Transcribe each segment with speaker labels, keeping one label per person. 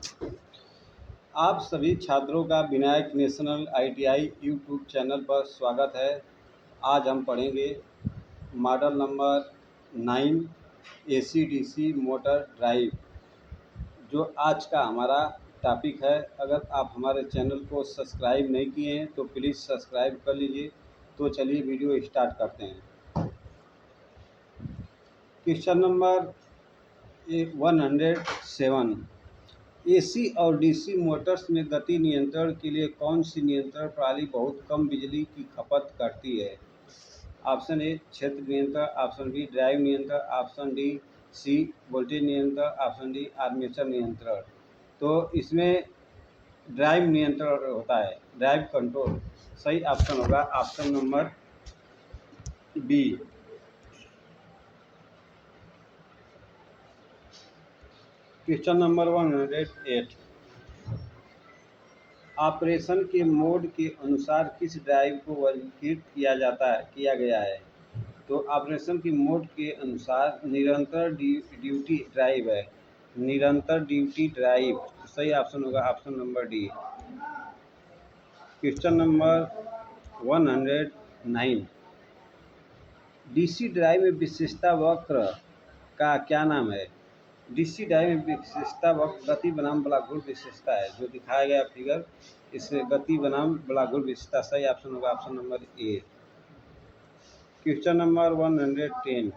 Speaker 1: आप सभी छात्रों का Vinayak national ITI YouTube channel पर स्वागत है। आज हम पढ़ेंगे model number 9 AC DC motor drive, जो आज का हमारा टॉपिक है। अगर आप हमारे चैनल को सब्सक्राइब नहीं किए हैं तो प्लीज़ सब्सक्राइब कर लीजिए। तो चलिए वीडियो स्टार्ट करते हैं। क्वेश्चन नंबर 107, एसी और डीसी मोटर्स में गति नियंत्रण के लिए कौन सी नियंत्रण प्रणाली बहुत कम बिजली की खपत करती है? ऑप्शन ए क्षेत्र नियंत्रण, ऑप्शन बी ड्राइव नियंत्रण, ऑप्शन डी सी वोल्टेज नियंत्रण, ऑप्शन डी आर्मेचर नियंत्रण। तो इसमें ड्राइव नियंत्रण होता है, ड्राइव कंट्रोल। सही ऑप्शन होगा option number B. Question number 108, operation के मोड के अनुसार किस ड्राइव को वर्गीकृत किया गया है? तो ऑपरेशन की मोड के अनुसार निरंतर ड्यूटी ड्राइव है, निरंतर ड्यूटी ड्राइव। सही ऑप्शन होगा option number D. Question number 109, DC drive में विशेषता वक्र का क्या नाम है? डीसी ड्राइव में विशेषता वक्र गति बनाम बलागुण विशेषता है, जो दिखाया गया फिगर। इस गति बनाम बलागुण विशेषता। सही ऑप्शन होगा option number A. Question number 110,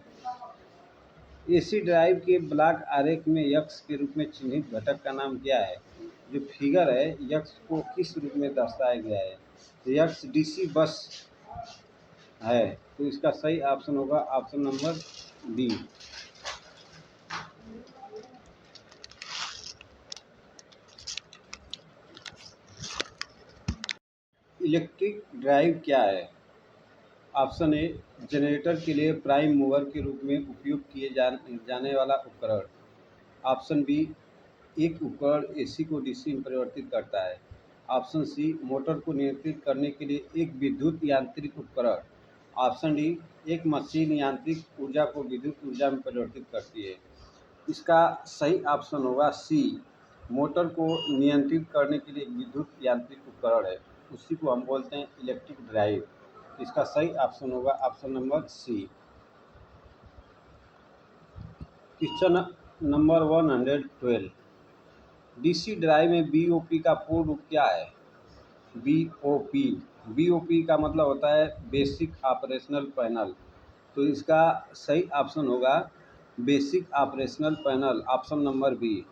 Speaker 1: AC drive के ब्लॉक आरेख में यक्स के रूप में चिन्हित घटक का नाम क्या है? जो फिगर है, यक्स को किस रूप में दर्शाया गया है? यक्स डीसी बस है, तो इसका सही ऑप्शन होगा option number B. Electric drive क्या है? ऑप्शन ए जनरेटर के लिए प्राइम मूवर के रूप में उपयोग किए जाने वाला उपकरण। ऑप्शन बी एक उपकरण एसी को डीसी में परिवर्तित करता है। ऑप्शन सी मोटर को नियंत्रित करने के लिए एक विद्युत यांत्रिक उपकरण। ऑप्शन डी एक मशीन यांत्रिक ऊर्जा को विद्युत ऊर्जा में परिवर्तित करती है। इसका सही ऑप्शन होगा सी, मोटर को नियंत्रित करने के लिए एक विद्युत यांत्रिक उपकरण है, उसी को हम बोलते हैं इलेक्ट्रिक ड्राइव। इसका सही ऑप्शन होगा option number C. Question number 112, DC drive में बीओपी का पूर्ण रूप क्या है? बीओपी, बीओपी का मतलब होता है बेसिक ऑपरेशनल पैनल। तो इसका सही ऑप्शन होगा basic operational panel, option number B.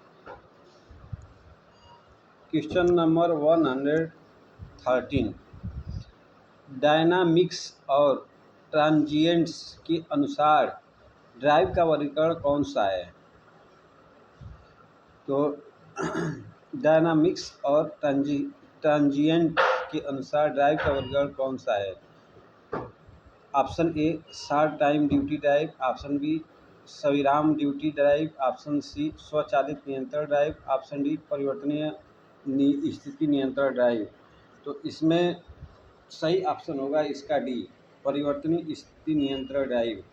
Speaker 1: Question number 113, dynamics और ट्रांजिएंट्स के अनुसार ड्राइव का वर्गीकरण कौन सा है? तो डायनामिक्स और ट्रांजिएंट के अनुसार ड्राइव का वर्गीकरण कौन सा है? Option A short time duty drive, option B सविराम ड्यूटी ड्राइव, ऑप्शन सी स्वचालित नियंत्रण ड्राइव, ऑप्शन डी परिवर्तनीय स्थिति नियंत्रण ड्राइव। तो इसमें सही ऑप्शन होगा इसका डी, परिवर्तनीय स्थिति नियंत्रण drive.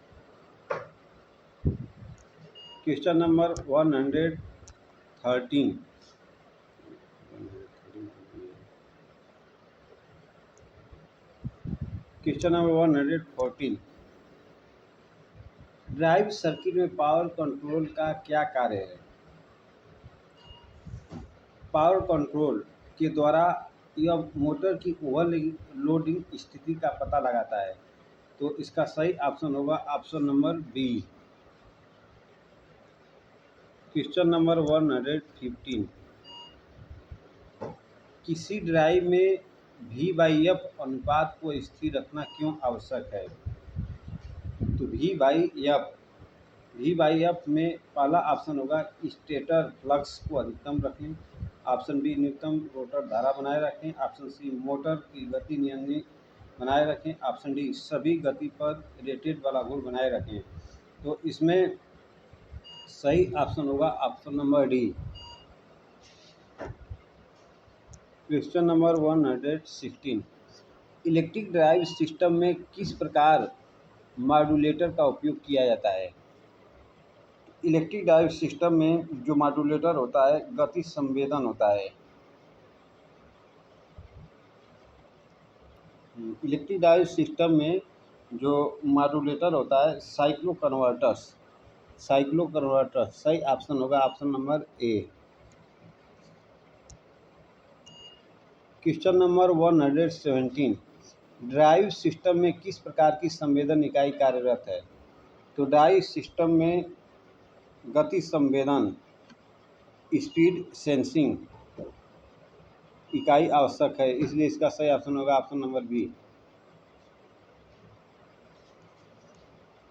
Speaker 1: Question number 113, question number 114, drive circuit में पावर कंट्रोल का क्या कार्य है? पावर कंट्रोल के द्वारा यह मोटर की ओवरलोडिंग स्थिति का पता लगाता है। तो इसका सही ऑप्शन होगा option number B. Question number 115, किसी ड्राइव में V/F अनुपात को स्थिर रखना क्यों आवश्यक है? तो V/F में पहला ऑप्शन होगा स्टेटर फ्लक्स को अधिकतम रखें, ऑप्शन बी न्यूनतम रोटर धारा बनाए रखें, ऑप्शन सी मोटर की गति नियंत्रित बनाए रखें, ऑप्शन डी सभी गति पर रेटेड वाला गुण बनाए रखें। तो इसमें सही ऑप्शन होगा option number D. Question number 116, electric drive system में किस प्रकार मॉड्यूलेटर का उपयोग किया जाता है? इलेक्ट्रिक ड्राइव सिस्टम में जो मॉड्यूलेटर होता है गति संवेदन होता है। इलेक्ट्रिक ड्राइव सिस्टम में जो मॉड्यूलेटर होता है साइक्लो कन्वर्टर्स सही ऑप्शन होगा option number A. Question number 117 drive system में किस प्रकार की संवेदन इकाई कार्यरत है? तो ड्राइव सिस्टम में गति संवेदन स्पीड सेंसिंग इकाई आवश्यक है, इसलिए इसका सही ऑप्शन होगा option number B.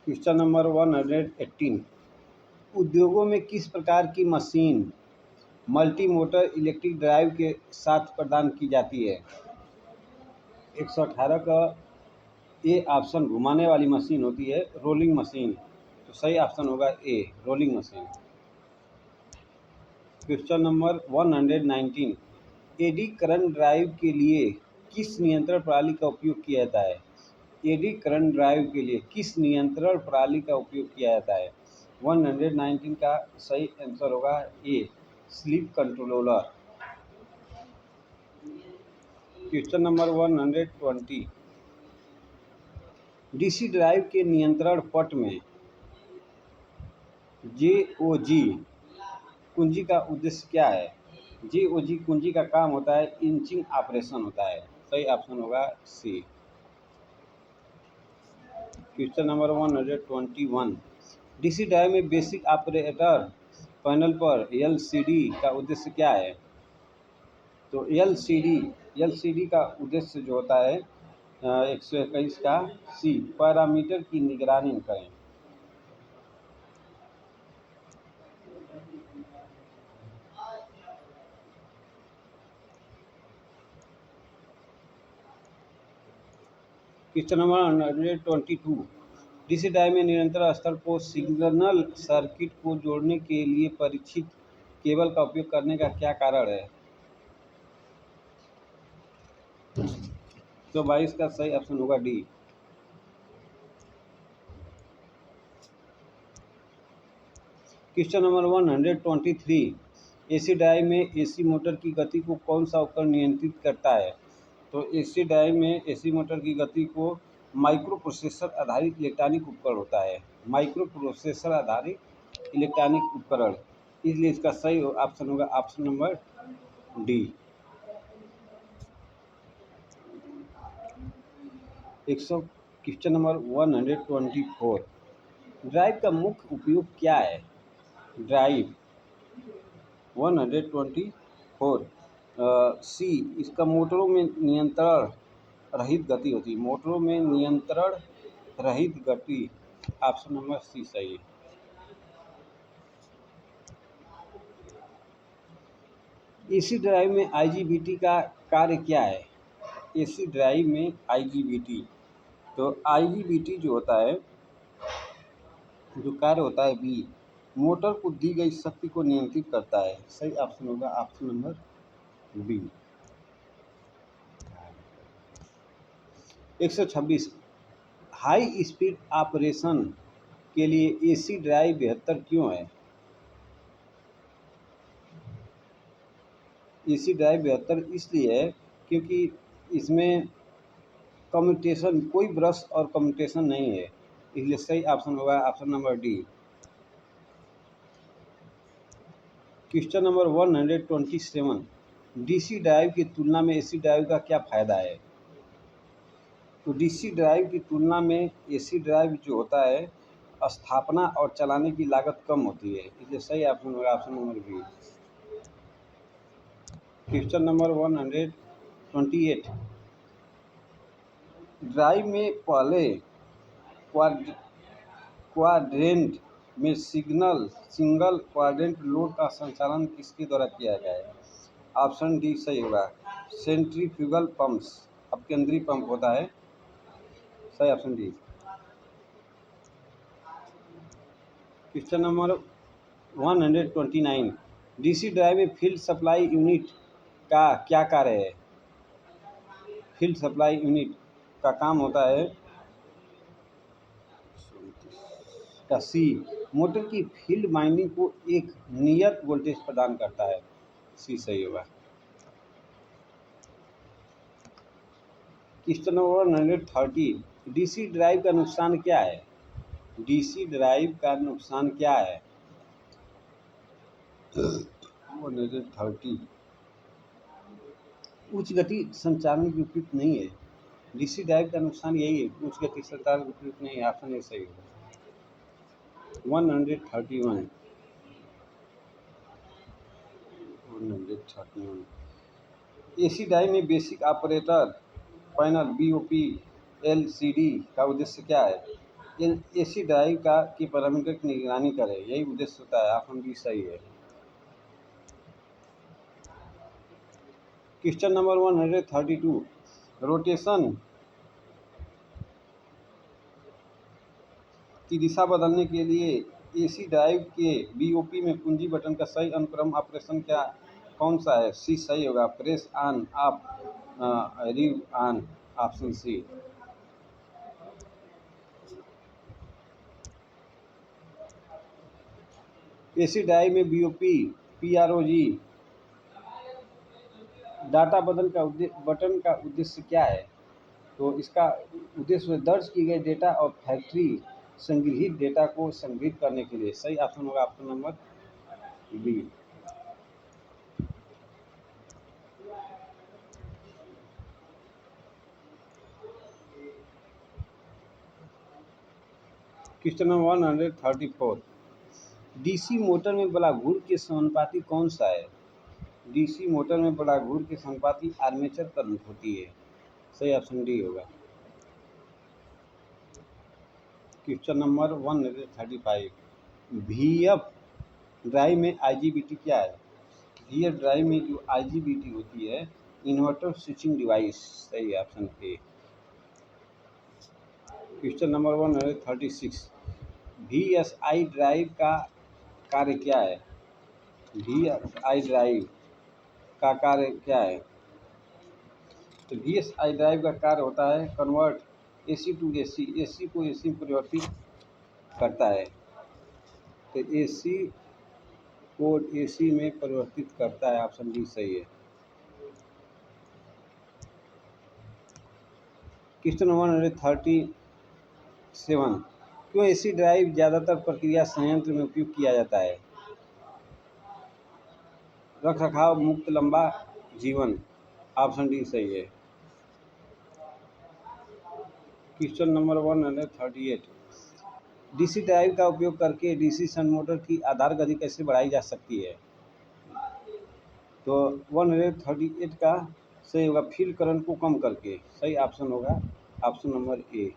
Speaker 1: Question number 118 उद्योगों में किस प्रकार की machine multi motor electric drive के साथ प्रदान की जाती है? 118 का ए ऑप्शन घुमाने वाली मशीन होती है रोलिंग मशीन, तो सही ऑप्शन होगा A rolling machine. Question number 119 AD current drive के लिए किस नियंत्रण प्रणाली का उपयोग किया जाता है? एडी करंट ड्राइव के लिए किस नियंत्रण प्रणाली का उपयोग किया जाता है? 119 का सही आंसर होगा A sleep controller. Question number 120 DC drive के नियंत्रण पट में JOG कुंजी का उद्देश्य क्या है? JOG कुंजी का काम होता है इंचिंग ऑपरेशन होता है, सही ऑप्शन होगा सी। क्वेश्चन नंबर 121 डीसी ड्राइव में बेसिक ऑपरेटर पैनल पर LCD का उद्देश्य क्या है? तो LCD का उद्देश्य जो होता है 121 का सी पैरामीटर की निगरानी करें। क्वेश्चन नंबर 122 डीसी ड्राइव में निरंतर स्तर को सिग्नल सर्किट को जोड़ने के लिए परीक्षित केबल का उपयोग करने का क्या कारण है? तो 22 का सही ऑप्शन होगा D. Question number 123 AC drive में एसी मोटर की गति को कौन सा उपकरण नियंत्रित करता है? तो एसी ड्राइव में एसी मोटर की गति को माइक्रो प्रोसेसर आधारित इलेक्ट्रॉनिक उपकरण होता है, माइक्रो प्रोसेसर आधारित इलेक्ट्रॉनिक उपकरण, इसलिए इसका सही ऑप्शन होगा option number D. 100 question number 124 drive का मुख्य उपयोग क्या है? ड्राइव 124 सी इसका मोटरों में नियंत्रण रहित गति होती है, मोटरों में नियंत्रण रहित गति, ऑप्शन नंबर सी सही है। एसी ड्राइव में IGBT का कार्य क्या है? एसी ड्राइव में IGBT, तो IGBT जो होता है जो कार्य होता है बी मोटर को दी गई शक्ति को नियंत्रित करता है, सही ऑप्शन होगा option number B. 126 high speed operation के लिए एसी ड्राइव बेहतर क्यों है? एसी ड्राइव बेहतर इसलिए है क्योंकि इसमें कम्यूटेशन कोई ब्रश और कम्यूटेशन नहीं है, इसलिए सही ऑप्शन होगा option number D. Question number 127 DC drive की तुलना में एसी ड्राइव का क्या फ़ायदा है? तो डीसी ड्राइव की तुलना में एसी ड्राइव जो होता है स्थापना और चलाने की लागत कम होती है, इसलिए सही ऑप्शन होगा option number B. Question number 128 drive में पहले क्वाड्रेंट में सिंगल क्वाड्रेंट लोड का संचालन किसके द्वारा किया जाए? ऑप्शन डी सही होगा सेंट्रीफ्यूगल पंप्स, अपकेंद्री पंप होता है, सही option D. Question number 129 DC drive में फील्ड सप्लाई यूनिट का क्या कार्य है? फील्ड सप्लाई यूनिट का काम होता है का सी, मोटर की फील्ड वाइंडिंग को एक नियत वोल्टेज प्रदान करता है। सी सही होगा। क्वेश्चन नंबर 130, डीसी ड्राइव का नुकसान क्या है? डीसी ड्राइव का नुकसान क्या है? 130, उच्च गति संचालन की उपयुक्त नहीं है। डीसी ड्राइव का नुकसान यही है, उच्च गति संचालन की उपयुक्त नहीं है। ऑप्शन ए सही होगा। 131, एसी ड्राइव में basic operator panel BOP LCD का उद्देश्य क्या है? एसी ड्राइव का की पैरामीटर की निगरानी करे, यही उद्देश्य होता है। ऑप्शन बी सही है। क्वेश्चन नंबर 132, रोटेशन की दिशा बदलने के लिए एसी ड्राइव के बीओपी में कुंजी बटन का सही अनुक्रम ऑपरेशन क्या कौन सा है? सी सही होगा। Press on off rev on. Option C. AC drive में बीओपी पीआरओजी डाटा बटन का उद्देश्य क्या है? तो इसका उद्देश्य दर्ज की गई डेटा और फैक्ट्री संग्रहित डेटा को संग्रहित करने के लिए। सही ऑप्शन होगा option number B. Question number 134, DC motor में बलाघूर के समानुपाती कौन सा है? डीसी मोटर में बलाघूर के समानुपाती आर्मेचर करंट होती है। सही ऑप्शन डी होगा। क्वेश्चन नंबर 135, वीएफ ड्राइव में आईजीबीटी क्या है? वीएफ ड्राइव में जो आईजीबीटी होती है, इन्वर्टर स्विचिंग डिवाइस। सही option A. Question number 136, VSI drive का कार्य क्या है? वीएसआई ड्राइव का कार्य क्या है? तो वीएसआई ड्राइव का कार्य होता है convert AC to AC, AC को एसी में परिवर्तित करता है। तो एसी को एसी में परिवर्तित करता है। ऑप्शन डी सही है। क्वेश्चन नंबर 137, क्यों एसी ड्राइव ज़्यादातर प्रक्रिया संयंत्र में उपयोग किया जाता है? रखरखाव मुक्त लंबा जीवन। ऑप्शन डी सही है। क्वेश्चन नंबर 138, डीसी ड्राइव का उपयोग करके डीसी शंट मोटर की आधार गति कैसे बढ़ाई जा सकती है? तो 138 का सही होगा, फील्ड करंट को कम करके। सही ऑप्शन होगा ऑप्शन नंबर ए।